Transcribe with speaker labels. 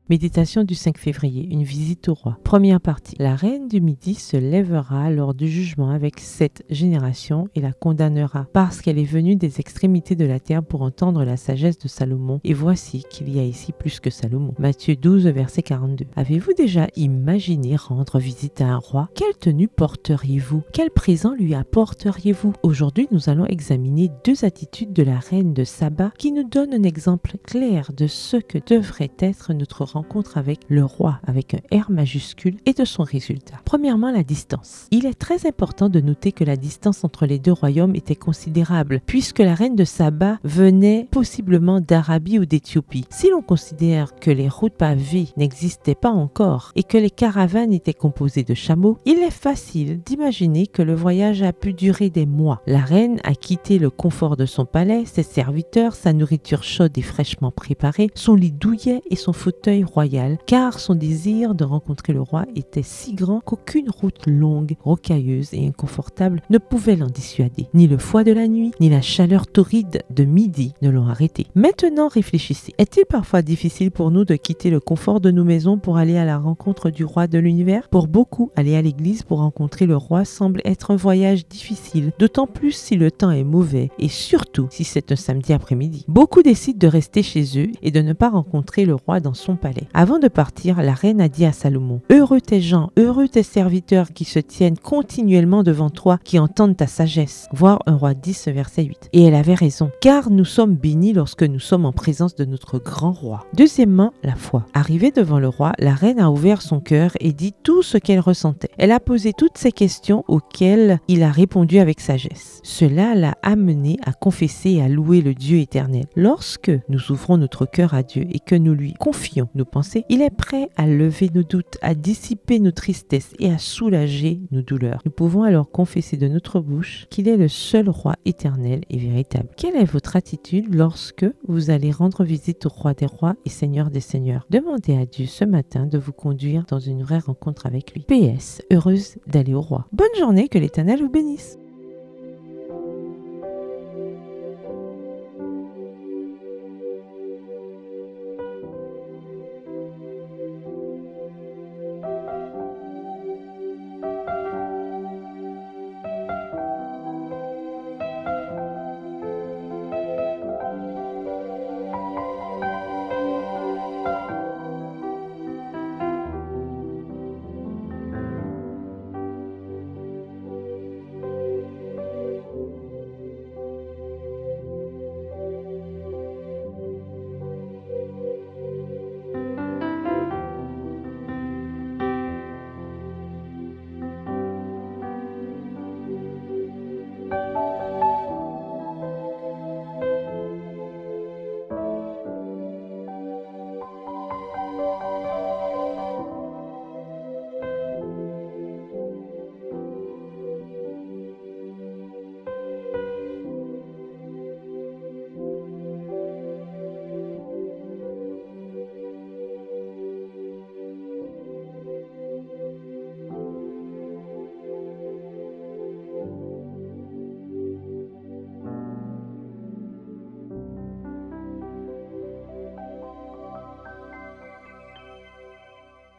Speaker 1: Méditation du 5 février, une visite au roi. Première partie. La reine du Midi se lèvera lors du jugement avec cette génération et la condamnera, parce qu'elle est venue des extrémités de la terre pour entendre la sagesse de Salomon. Et voici qu'il y a ici plus que Salomon. Matthieu 12, verset 42. Avez-vous déjà imaginé rendre visite à un roi? Quelle tenue porteriez-vous? Quel présent lui apporteriez-vous? Aujourd'hui, nous allons examiner deux attitudes de la reine de Saba qui nous donnent un exemple clair de ce que devrait être notre rencontre avec le roi avec un R majuscule et de son résultat. Premièrement, la distance. Il est très important de noter que la distance entre les deux royaumes était considérable puisque la reine de Saba venait possiblement d'Arabie ou d'Éthiopie. Si l'on considère que les routes pavées n'existaient pas encore et que les caravanes étaient composées de chameaux, il est facile d'imaginer que le voyage a pu durer des mois. La reine a quitté le confort de son palais, ses serviteurs, sa nourriture chaude et fraîchement préparée, son lit douillet et son fauteuil royal, car son désir de rencontrer le roi était si grand qu'aucune route longue, rocailleuse et inconfortable ne pouvait l'en dissuader. Ni le froid de la nuit, ni la chaleur torride de midi ne l'ont arrêté. Maintenant, réfléchissez. Est-il parfois difficile pour nous de quitter le confort de nos maisons pour aller à la rencontre du roi de l'univers? Pour beaucoup, aller à l'église pour rencontrer le roi semble être un voyage difficile, d'autant plus si le temps est mauvais et surtout si c'est un samedi après-midi. Beaucoup décident de rester chez eux et de ne pas rencontrer le roi dans son palais. Avant de partir, la reine a dit à Salomon: « Heureux tes gens, heureux tes serviteurs qui se tiennent continuellement devant toi, qui entendent ta sagesse. » Voir 1 Roi 10, verset 8. Et elle avait raison, car nous sommes bénis lorsque nous sommes en présence de notre grand roi. Deuxièmement, la foi. Arrivée devant le roi, la reine a ouvert son cœur et dit tout ce qu'elle ressentait. Elle a posé toutes ces questions auxquelles il a répondu avec sagesse. Cela l'a amenée à confesser et à louer le Dieu éternel. Lorsque nous ouvrons notre cœur à Dieu et que nous lui confions nos pensées, il est prêt à lever nos doutes, à dissiper nos tristesses et à soulager nos douleurs. Nous pouvons alors confesser de notre bouche qu'il est le seul roi éternel et véritable. Quelle est votre attitude lorsque vous allez rendre visite au roi des rois et seigneur des seigneurs? Demandez à Dieu ce matin de vous conduire dans une vraie rencontre avec lui. PS, heureuse d'aller au roi. Bonne journée, que l'Éternel vous bénisse.